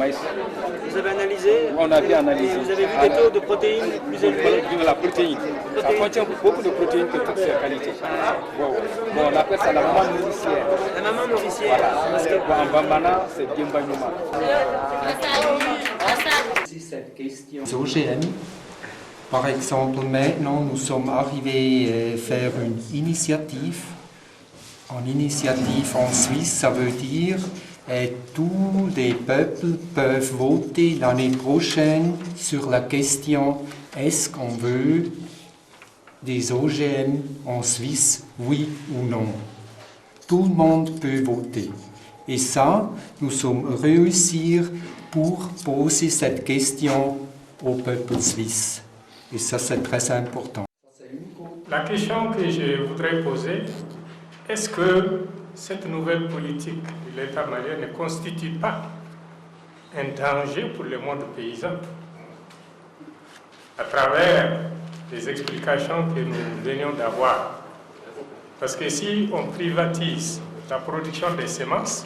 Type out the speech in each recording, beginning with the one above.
maïs. Vous avez analysé? On a bien analysé. Et vous avez vu des taux de protéines plus élevés? De la protéine. Ça contient beaucoup de protéines de toutes ces qualités. Bon, on appelle ça la maman nourricière. La maman nourricière. Voilà. Parce que... En bambana, c'est Diemba Numa. Cette question des OGM, par exemple, maintenant nous sommes arrivés à faire une initiative. En initiative en Suisse, ça veut dire que tous les peuples peuvent voter l'année prochaine sur la question est-ce qu'on veut des OGM en Suisse, oui ou non. Tout le monde peut voter. Et ça, nous sommes réussir pour poser cette question au peuple suisse. Et ça, c'est très important. La question que je voudrais poser, est-ce que cette nouvelle politique de l'État malien ne constitue pas un danger pour le monde paysan à travers les explications que nous venions d'avoir? Parce que si on privatise la production des semences,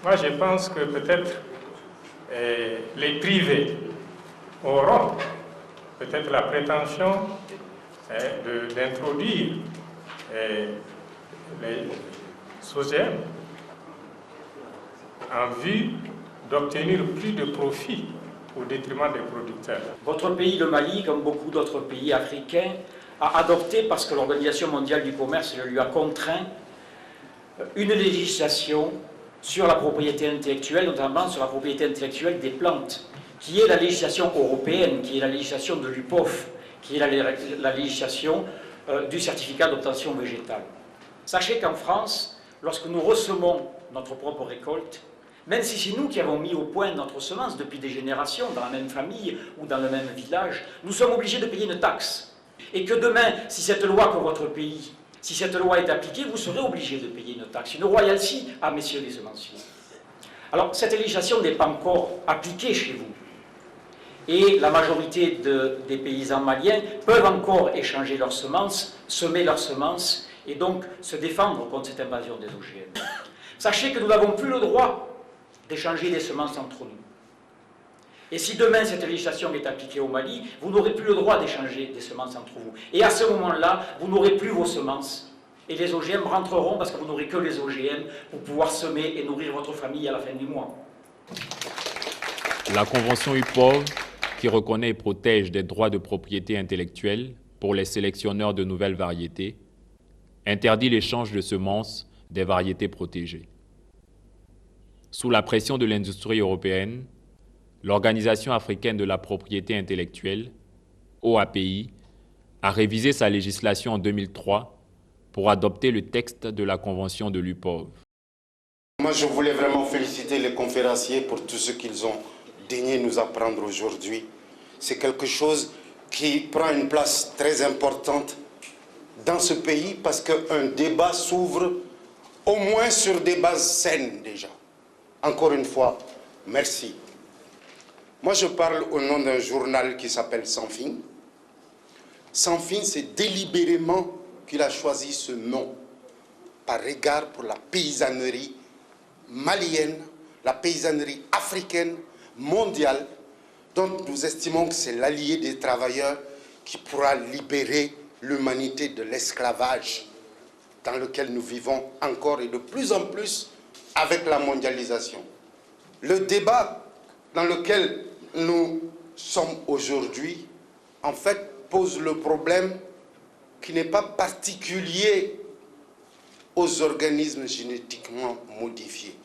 moi je pense que peut-être les privés auront peut-être la prétention d'introduire les OGM en vue d'obtenir plus de profit au détriment des producteurs. Votre pays, le Mali, comme beaucoup d'autres pays africains, a adopté, parce que l'Organisation mondiale du commerce le lui a contraint, une législation sur la propriété intellectuelle, notamment sur la propriété intellectuelle des plantes, qui est la législation européenne, qui est la législation de l'UPOF, qui est la législation du certificat d'obtention végétale. Sachez qu'en France, lorsque nous ressemons notre propre récolte, même si c'est nous qui avons mis au point notre semence depuis des générations, dans la même famille ou dans le même village, nous sommes obligés de payer une taxe. Et que demain, si cette loi pour votre pays, si cette loi est appliquée, vous serez obligés de payer une taxe, une royalty à messieurs les semenciers. Alors, cette législation n'est pas encore appliquée chez vous. Et la majorité des paysans maliens peuvent encore échanger leurs semences, semer leurs semences, et donc se défendre contre cette invasion des OGM. Sachez que nous n'avons plus le droit d'échanger des semences entre nous. Et si demain cette législation est appliquée au Mali, vous n'aurez plus le droit d'échanger des semences entre vous. Et à ce moment-là, vous n'aurez plus vos semences. Et les OGM rentreront parce que vous n'aurez que les OGM pour pouvoir semer et nourrir votre famille à la fin du mois. La Convention UPOV, qui reconnaît et protège des droits de propriété intellectuelle pour les sélectionneurs de nouvelles variétés, interdit l'échange de semences des variétés protégées. Sous la pression de l'industrie européenne, l'Organisation africaine de la propriété intellectuelle, OAPI, a révisé sa législation en 2003 pour adopter le texte de la Convention de l'UPOV. Moi, je voulais vraiment féliciter les conférenciers pour tout ce qu'ils ont daigné nous apprendre aujourd'hui. C'est quelque chose qui prend une place très importante dans ce pays parce qu'un débat s'ouvre au moins sur des bases saines déjà. Encore une fois, merci. Moi, je parle au nom d'un journal qui s'appelle Sans Fin. Sans Fin, c'est délibérément qu'il a choisi ce nom par égard pour la paysannerie malienne, la paysannerie africaine, mondiale, dont nous estimons que c'est l'allié des travailleurs qui pourra libérer l'humanité de l'esclavage dans lequel nous vivons encore et de plus en plus avec la mondialisation. Le débat dans lequel nous sommes aujourd'hui, en fait, pose le problème qui n'est pas particulier aux organismes génétiquement modifiés.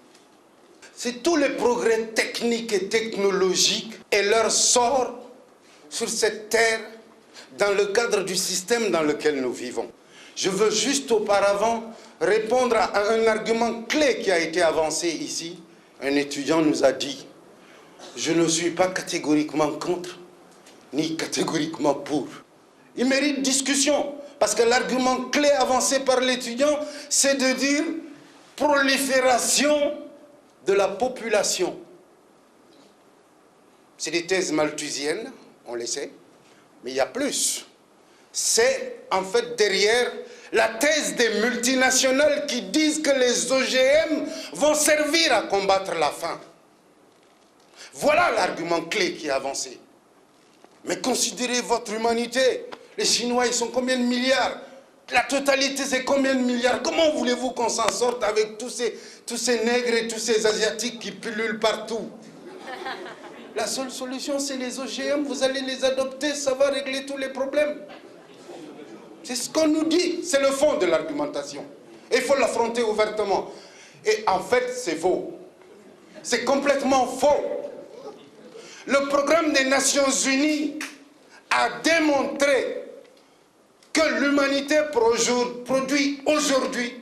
C'est tous les progrès techniques et technologiques et leur sort sur cette terre dans le cadre du système dans lequel nous vivons. Je veux juste auparavant répondre à un argument clé qui a été avancé ici. Un étudiant nous a dit « Je ne suis pas catégoriquement contre, ni catégoriquement pour ». Il mérite discussion, parce que l'argument clé avancé par l'étudiant, c'est de dire « prolifération de la population ». C'est des thèses malthusiennes, on le sait, mais il y a plus. C'est en fait derrière la thèse des multinationales qui disent que les OGM vont servir à combattre la faim. Voilà l'argument clé qui est avancé. Mais considérez votre humanité. Les Chinois, ils sont combien de milliards? La totalité, c'est combien de milliards? Comment voulez-vous qu'on s'en sorte avec tous ces nègres et tous ces Asiatiques qui pullulent partout? La seule solution, c'est les OGM. Vous allez les adopter, ça va régler tous les problèmes. C'est ce qu'on nous dit. C'est le fond de l'argumentation. Et il faut l'affronter ouvertement. Et en fait, c'est faux. C'est complètement faux. Le programme des Nations Unies a démontré que l'humanité produit aujourd'hui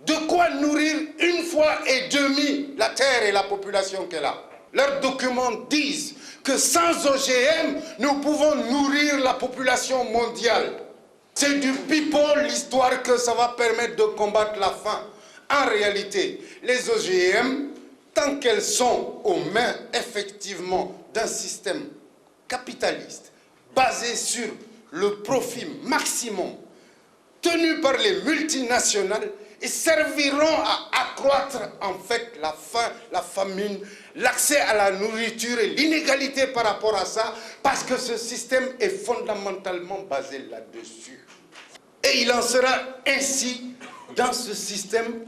de quoi nourrir une fois et demie la Terre et la population qu'elle a. Leurs documents disent que sans OGM, nous pouvons nourrir la population mondiale. C'est du pipeau l'histoire que ça va permettre de combattre la faim. En réalité, les OGM, tant qu'elles sont aux mains effectivement d'un système capitaliste basé sur le profit maximum tenu par les multinationales, et serviront à accroître en fait la faim, la famine, l'accès à la nourriture et l'inégalité par rapport à ça, parce que ce système est fondamentalement basé là-dessus. Et il en sera ainsi dans ce système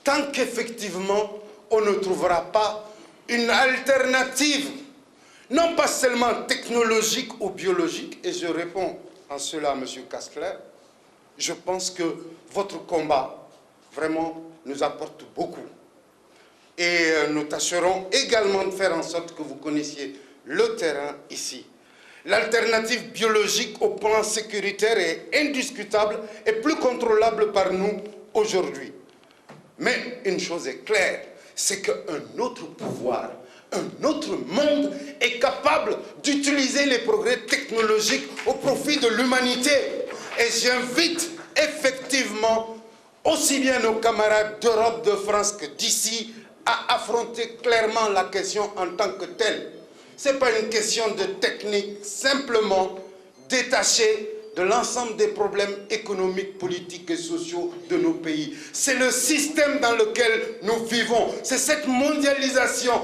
tant qu'effectivement on ne trouvera pas une alternative, non pas seulement technologique ou biologique, et je réponds en cela à M. Kastler. Je pense que votre combat vraiment nous apporte beaucoup. Et nous tâcherons également de faire en sorte que vous connaissiez le terrain ici. L'alternative biologique au plan sécuritaire est indiscutable et plus contrôlable par nous aujourd'hui. Mais une chose est claire, c'est qu'un autre pouvoir, un autre monde est capable d'utiliser les progrès technologiques au profit de l'humanité. Et j'invite effectivement aussi bien nos camarades d'Europe, de France que d'ici à affronter clairement la question en tant que telle. Ce n'est pas une question de technique, simplement détachée de l'ensemble des problèmes économiques, politiques et sociaux de nos pays. C'est le système dans lequel nous vivons. C'est cette mondialisation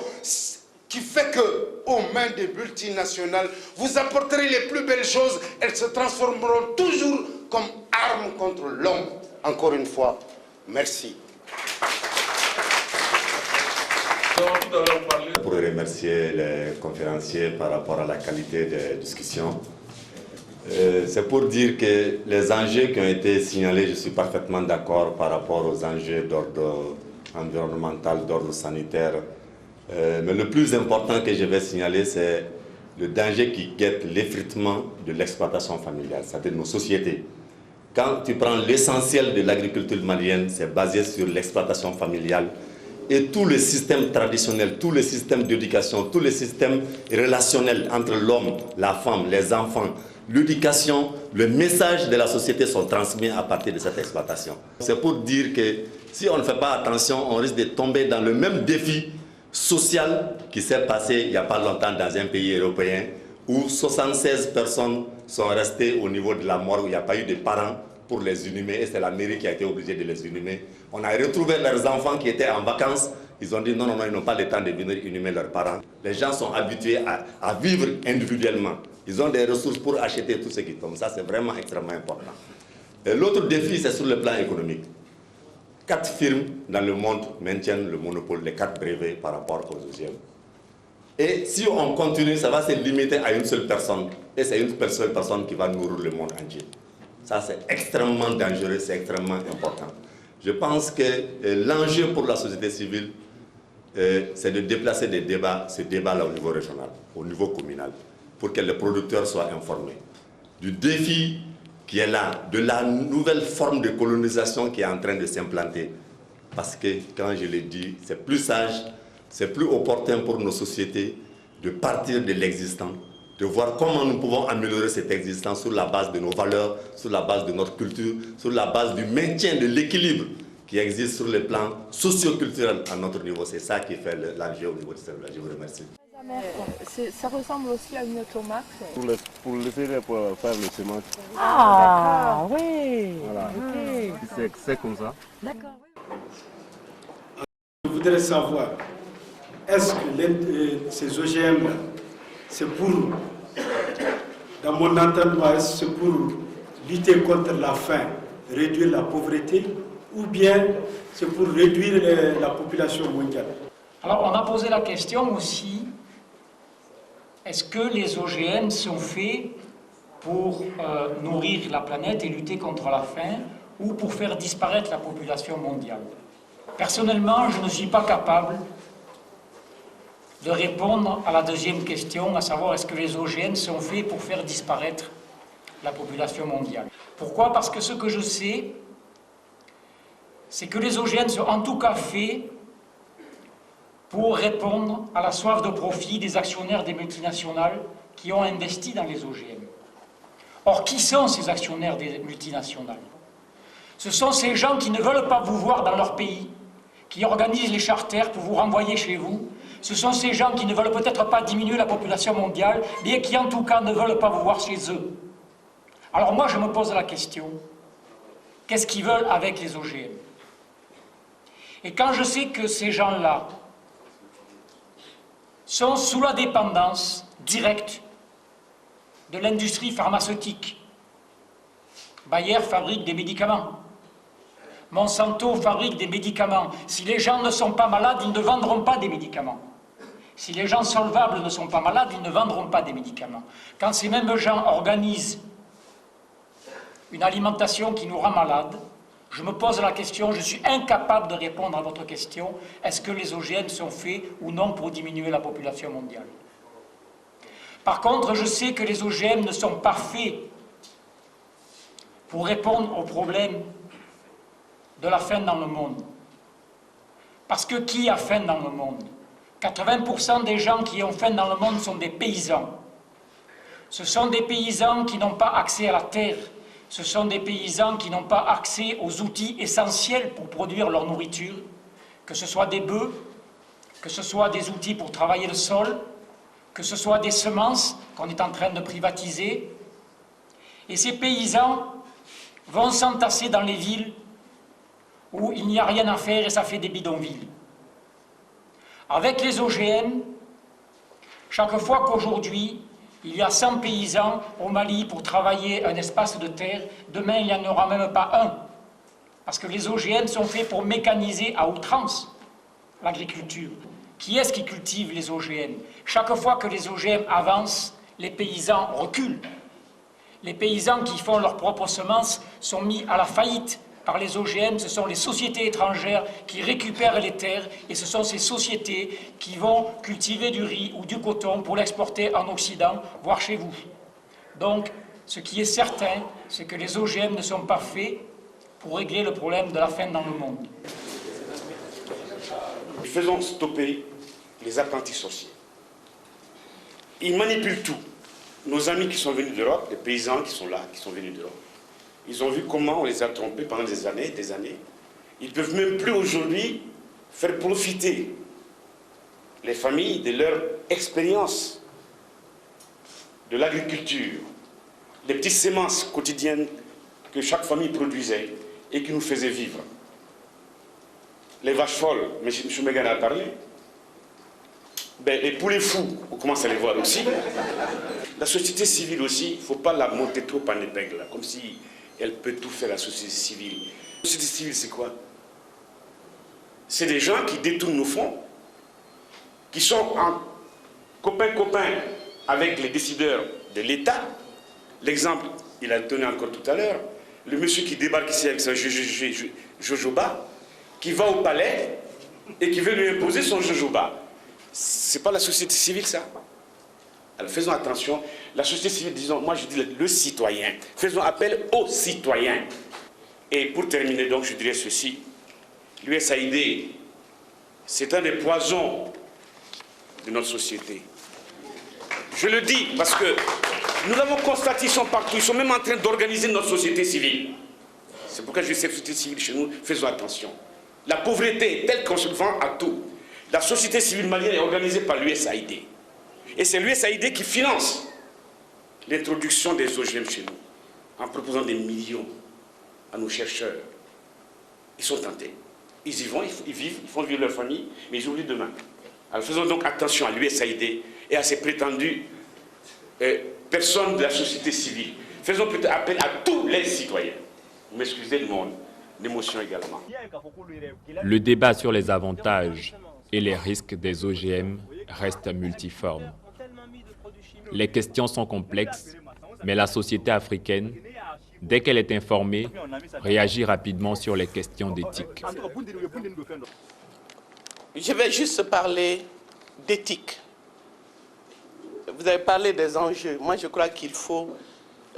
qui fait que, aux mains des multinationales, vous apporterez les plus belles choses, elles se transformeront toujours comme armes contre l'homme. Encore une fois, merci. Pour remercier les conférenciers par rapport à la qualité des discussions. C'est pour dire que les enjeux qui ont été signalés, je suis parfaitement d'accord par rapport aux enjeux d'ordre environnemental, d'ordre sanitaire. Mais le plus important que je vais signaler, c'est le danger qui guette l'effritement de l'exploitation familiale, c'est-à-dire nos sociétés. Quand tu prends l'essentiel de l'agriculture malienne, c'est basé sur l'exploitation familiale et tout le système traditionnel, tout le système d'éducation, tout le système relationnel entre l'homme, la femme, les enfants, l'éducation, le message de la société sont transmis à partir de cette exploitation. C'est pour dire que si on ne fait pas attention, on risque de tomber dans le même défi social qui s'est passé il n'y a pas longtemps dans un pays européen où 76 personnes sont restées au niveau de la mort, où il n'y a pas eu de parents pour les inhumer, et c'est la mairie qui a été obligée de les inhumer. On a retrouvé leurs enfants qui étaient en vacances, ils ont dit non, ils n'ont pas le temps de venir inhumer leurs parents. Les gens sont habitués à vivre individuellement. Ils ont des ressources pour acheter tout ce qui tombe. Ça, c'est vraiment extrêmement important. L'autre défi, c'est sur le plan économique. 4 firmes dans le monde maintiennent le monopole, les 4 brevets par rapport aux OGM. Et si on continue, ça va se limiter à une seule personne. Et c'est une seule personne qui va nourrir le monde entier. Ça, c'est extrêmement dangereux, c'est extrêmement important. Je pense que l'enjeu pour la société civile, c'est de déplacer ce débat-là au niveau régional, au niveau communal, pour que les producteurs soient informés du défi qui est là, de la nouvelle forme de colonisation qui est en train de s'implanter. Parce que, quand je l'ai dit, c'est plus sage, c'est plus opportun pour nos sociétés de partir de l'existant, de voir comment nous pouvons améliorer cet existant sur la base de nos valeurs, sur la base de notre culture, sur la base du maintien de l'équilibre qui existe sur le plan socio-culturel à notre niveau. C'est ça qui fait l'enjeu au niveau de celle-là. Je vous remercie. Ça ressemble aussi à une tomate. Pour faire le semence. Ah, oui. Voilà. Okay. C'est comme ça. D'accord. Je voudrais savoir est-ce que ces OGM, c'est pour, dans mon entendement, c'est pour lutter contre la faim, réduire la pauvreté, ou bien c'est pour réduire la population mondiale? Alors on a posé la question aussi, est-ce que les OGM sont faits pour nourrir la planète et lutter contre la faim, ou pour faire disparaître la population mondiale? Personnellement, je ne suis pas capable de répondre à la deuxième question, à savoir est-ce que les OGM sont faits pour faire disparaître la population mondiale. Pourquoi? Parce que ce que je sais, c'est que les OGM sont en tout cas faits pour répondre à la soif de profit des actionnaires des multinationales qui ont investi dans les OGM. Or, qui sont ces actionnaires des multinationales? Ce sont ces gens qui ne veulent pas vous voir dans leur pays, qui organisent les charters pour vous renvoyer chez vous. Ce sont ces gens qui ne veulent peut-être pas diminuer la population mondiale, mais qui en tout cas ne veulent pas vous voir chez eux. Alors moi, je me pose la question, qu'est-ce qu'ils veulent avec les OGM? Et quand je sais que ces gens-là sont sous la dépendance directe de l'industrie pharmaceutique, Bayer fabrique des médicaments, Monsanto fabrique des médicaments. Si les gens ne sont pas malades, ils ne vendront pas des médicaments. Si les gens solvables ne sont pas malades, ils ne vendront pas des médicaments. Quand ces mêmes gens organisent une alimentation qui nous rend malades, je me pose la question, je suis incapable de répondre à votre question, est-ce que les OGM sont faits ou non pour diminuer la population mondiale? Par contre, je sais que les OGM ne sont pas faits pour répondre au problème de la faim dans le monde. Parce que qui a faim dans le monde? 80% des gens qui ont faim dans le monde sont des paysans. Ce sont des paysans qui n'ont pas accès à la terre. Ce sont des paysans qui n'ont pas accès aux outils essentiels pour produire leur nourriture, que ce soit des bœufs, que ce soit des outils pour travailler le sol, que ce soit des semences qu'on est en train de privatiser. Et ces paysans vont s'entasser dans les villes où il n'y a rien à faire et ça fait des bidonvilles. Avec les OGM, chaque fois qu'aujourd'hui, il y a 100 paysans au Mali pour travailler un espace de terre, demain il n'y en aura même pas un. Parce que les OGM sont faits pour mécaniser à outrance l'agriculture. Qui est-ce qui cultive les OGM? Chaque fois que les OGM avancent, les paysans reculent. Les paysans qui font leurs propres semences sont mis à la faillite par les OGM. Ce sont les sociétés étrangères qui récupèrent les terres et ce sont ces sociétés qui vont cultiver du riz ou du coton pour l'exporter en Occident, voire chez vous. Donc, ce qui est certain, c'est que les OGM ne sont pas faits pour régler le problème de la faim dans le monde. Faisons stopper les apprentis sorciers. Ils manipulent tout. Nos amis qui sont venus d'Europe, les paysans qui sont là, qui sont venus d'Europe, ils ont vu comment on les a trompés pendant des années, des années. Ils ne peuvent même plus aujourd'hui faire profiter les familles de leur expérience de l'agriculture, des petites semences quotidiennes que chaque famille produisait et qui nous faisaient vivre. Les vaches folles, M. Megan a parlé. Ben, les poulets fous, on commence à les voir aussi. La société civile aussi, il ne faut pas la monter trop en épingle, là, comme si elle peut tout faire, la société civile. La société civile, c'est quoi? C'est des gens qui détournent nos fonds, qui sont en copain-copain avec les décideurs de l'État. L'exemple, il a donné encore tout à l'heure, le monsieur qui débarque ici avec son jojoba, qui va au palais et qui veut lui imposer son jojoba. C'est pas la société civile, ça? Alors faisons attention. La société civile, disons, moi je dis le citoyen. Faisons appel aux citoyens. Et pour terminer, donc, je dirais ceci. L'USAID, c'est un des poisons de notre société. Je le dis parce que nous l'avons constaté, ils sont partout. Ils sont même en train d'organiser notre société civile. C'est pourquoi je dis cette société civile chez nous, faisons attention. La pauvreté est telle qu'on se vend à tout. La société civile malienne est organisée par l'USAID. Et c'est l'USAID qui finance l'introduction des OGM chez nous, en proposant des millions à nos chercheurs. Ils sont tentés. Ils y vont, ils vivent, ils font vivre leur famille, mais ils oublient demain. Alors faisons donc attention à l'USAID et à ses prétendues personnes de la société civile. Faisons plutôt appel à tous les citoyens. Vous m'excusez de mon émotion également. Le débat sur les avantages et les risques des OGM reste multiforme. Les questions sont complexes, mais la société africaine, dès qu'elle est informée, réagit rapidement sur les questions d'éthique. Je vais juste parler d'éthique. Vous avez parlé des enjeux. Moi, je crois qu'il faut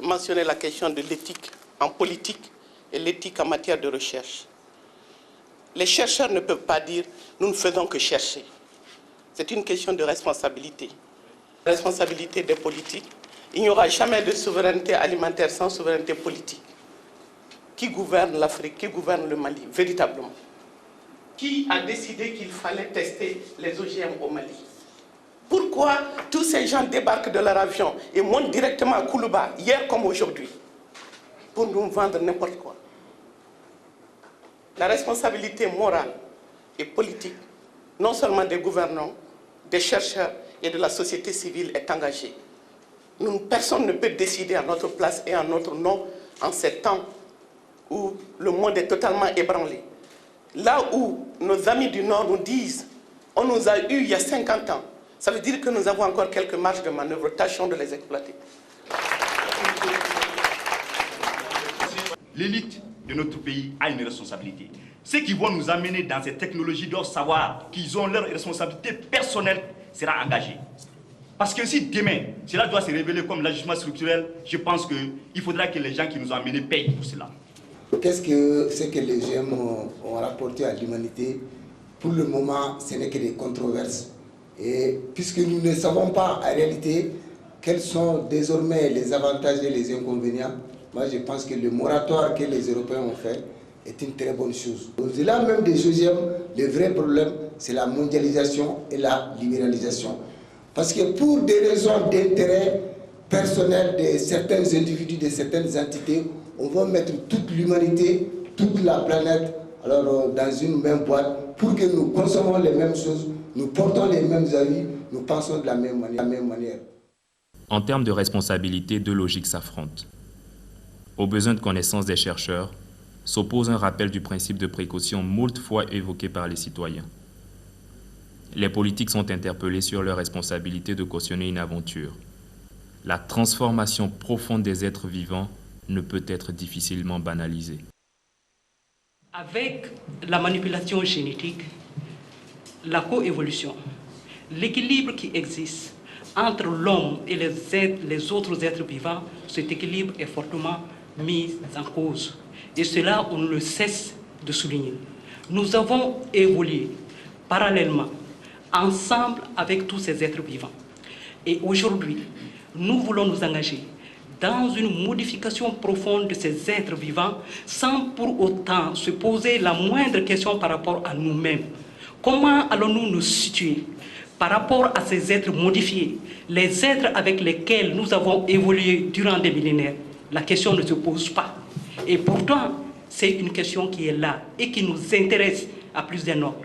mentionner la question de l'éthique en politique et l'éthique en matière de recherche. Les chercheurs ne peuvent pas dire « nous ne faisons que chercher ». C'est une question de responsabilité. Responsabilité des politiques. Il n'y aura jamais de souveraineté alimentaire sans souveraineté politique. Qui gouverne l'Afrique, qui gouverne le Mali, véritablement? Qui a décidé qu'il fallait tester les OGM au Mali? Pourquoi tous ces gens débarquent de leur avion et montent directement à Koulouba, hier comme aujourd'hui, pour nous vendre n'importe quoi? La responsabilité morale et politique, non seulement des gouvernants, des chercheurs et de la société civile est engagée. Personne ne peut décider à notre place et à notre nom en ces temps où le monde est totalement ébranlé. Là où nos amis du Nord nous disent « on nous a eu il y a 50 ans », ça veut dire que nous avons encore quelques marges de manœuvre, tâchons de les exploiter. L'élite de notre pays a une responsabilité. Ceux qui vont nous amener dans ces technologies doivent savoir qu'ils ont leur responsabilité personnelle sera engagée. Parce que si demain, cela doit se révéler comme l'ajustement structurel, je pense qu'il faudra que les gens qui nous ont amenés payent pour cela. Qu'est-ce que les GM ont rapporté à l'humanité? Pour le moment, ce n'est que des controverses. Et puisque nous ne savons pas en réalité quels sont désormais les avantages et les inconvénients, moi je pense que le moratoire que les Européens ont fait est une très bonne chose. Au-delà même des OGM, le vrai problème, c'est la mondialisation et la libéralisation. Parce que pour des raisons d'intérêt personnel de certains individus, de certaines entités, on va mettre toute l'humanité, toute la planète alors, dans une même boîte pour que nous consommons les mêmes choses, nous portons les mêmes avis, nous pensons de la même manière. En termes de responsabilité, deux logiques s'affrontent. Au besoin de connaissance des chercheurs s'oppose un rappel du principe de précaution moult fois évoqué par les citoyens. Les politiques sont interpellés sur leur responsabilité de cautionner une aventure. La transformation profonde des êtres vivants ne peut être difficilement banalisée. Avec la manipulation génétique, la coévolution, l'équilibre qui existe entre l'homme et les autres êtres vivants, cet équilibre est fortement mis en cause. Et cela, on ne le cesse de souligner. Nous avons évolué parallèlement, ensemble avec tous ces êtres vivants. Et aujourd'hui, nous voulons nous engager dans une modification profonde de ces êtres vivants sans pour autant se poser la moindre question par rapport à nous-mêmes. Comment allons-nous nous situer par rapport à ces êtres modifiés, les êtres avec lesquels nous avons évolué durant des millénaires? La question ne se pose pas. Et pourtant, c'est une question qui est là et qui nous intéresse à plus d'un ordre.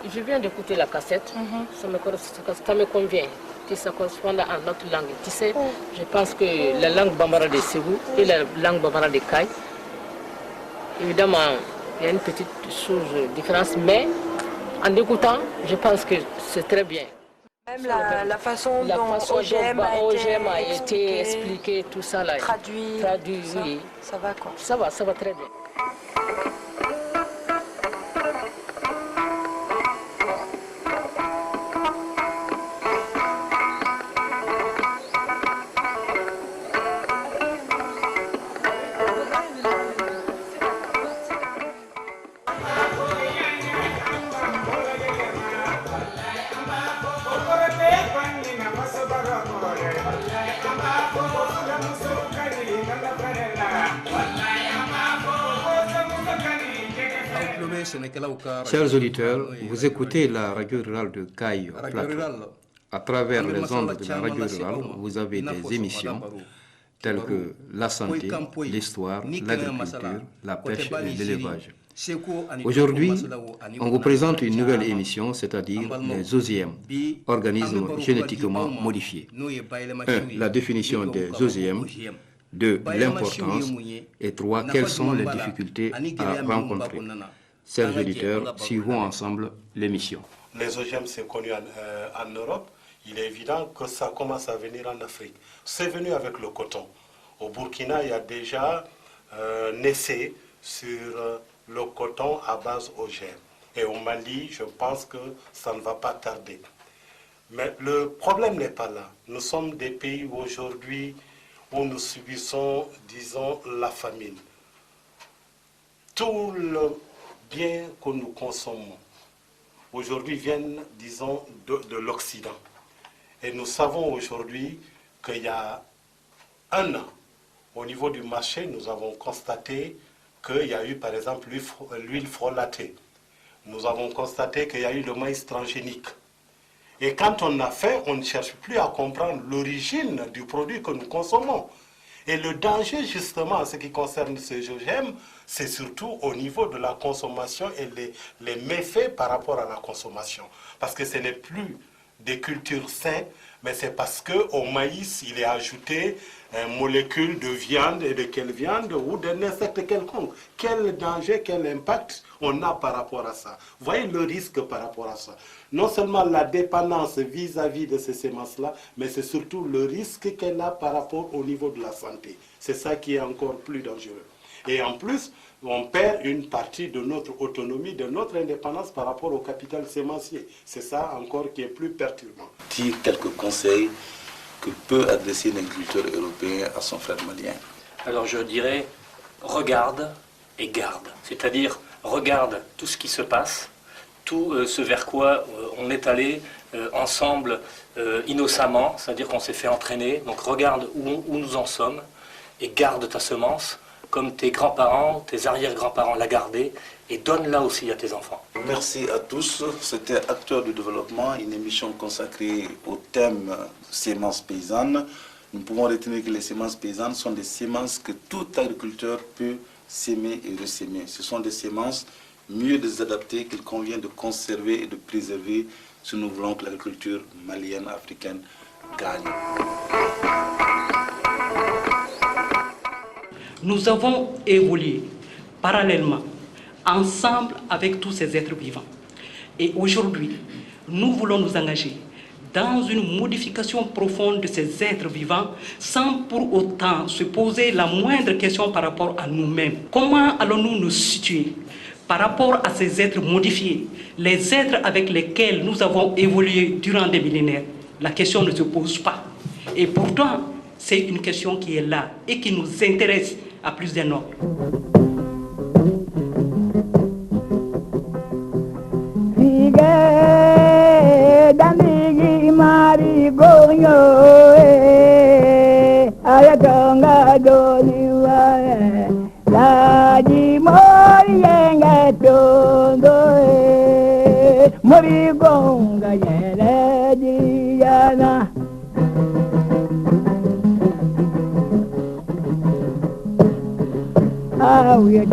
Je viens d'écouter la cassette, ça me convient, que ça correspond à notre langue. Tu sais, je pense que la langue bambara de Ségou et la langue bambara de Kaï, évidemment, il y a une petite différence, mais en écoutant, je pense que c'est très bien. Même la façon dont OGM a été expliqué, tout ça là. Traduit, oui. Ça va quoi? Ça va très bien. Wallahi Chers auditeurs, vous écoutez la radio rurale de Caille Plateau. À travers les ondes de la radio rurale, vous avez des émissions telles que la santé, l'histoire, l'agriculture, la pêche et l'élevage. Aujourd'hui, on vous présente une nouvelle émission, c'est-à-dire les OGM, organismes génétiquement modifiés. 1. La définition des OGM. 2. L'importance. Et 3. Quelles sont les difficultés à rencontrer. Chers auditeurs, suivons ensemble l'émission. Les OGM, c'est connu en Europe. Il est évident que ça commence à venir en Afrique. C'est venu avec le coton. Au Burkina, il y a déjà un essai sur le coton à base OGM. Et au Mali, je pense que ça ne va pas tarder. Mais le problème n'est pas là. Nous sommes des pays aujourd'hui où nous subissons, disons, la famine. Tout le bien que nous consommons aujourd'hui viennent, disons, de l'Occident. Et nous savons aujourd'hui qu'il y a un an, au niveau du marché, nous avons constaté qu'il y a eu, par exemple, l'huile frelatée. Nous avons constaté qu'il y a eu le maïs transgénique. Et quand on a fait, on ne cherche plus à comprendre l'origine du produit que nous consommons. Et le danger, justement, en ce qui concerne ces OGM, c'est surtout au niveau de la consommation et les méfaits par rapport à la consommation. Parce que ce n'est plus des cultures saines, mais c'est parce qu'au maïs, il est ajouté une molécule de viande, et de quelle viande, ou d'un insecte quelconque. Quel danger, quel impact on a par rapport à ça. Vous voyez le risque par rapport à ça. Non seulement la dépendance vis-à-vis de ces semences-là, mais c'est surtout le risque qu'elle a par rapport au niveau de la santé. C'est ça qui est encore plus dangereux. Et en plus, on perd une partie de notre autonomie, de notre indépendance par rapport au capital sémencier. C'est ça encore qui est plus perturbant. Dire quelques conseils que peut adresser l'agriculteur européen à son frère malien. Alors je dirais, regarde et garde. C'est-à-dire, regarde tout ce qui se passe, tout ce vers quoi on est allé ensemble innocemment, c'est-à-dire qu'on s'est fait entraîner. Donc regarde où nous en sommes et garde ta semence comme tes grands-parents, tes arrière-grands-parents la gardaient, et donne-la aussi à tes enfants. Merci à tous. C'était Acteurs du développement, une émission consacrée au thème sémences paysannes. Nous pouvons retenir que les semences paysannes sont des semences que tout agriculteur peut s'aimer et ressemer. Ce sont des semences mieux adaptées qu'il convient de conserver et de préserver si nous voulons que l'agriculture malienne, africaine gagne. Nous avons évolué parallèlement, ensemble avec tous ces êtres vivants. Et aujourd'hui, nous voulons nous engager dans une modification profonde de ces êtres vivants sans pour autant se poser la moindre question par rapport à nous-mêmes. Comment allons-nous nous situer par rapport à ces êtres modifiés, les êtres avec lesquels nous avons évolué durant des millénaires? La question ne se pose pas. Et pourtant, c'est une question qui est là et qui nous intéresse à plus d'un ordre. We are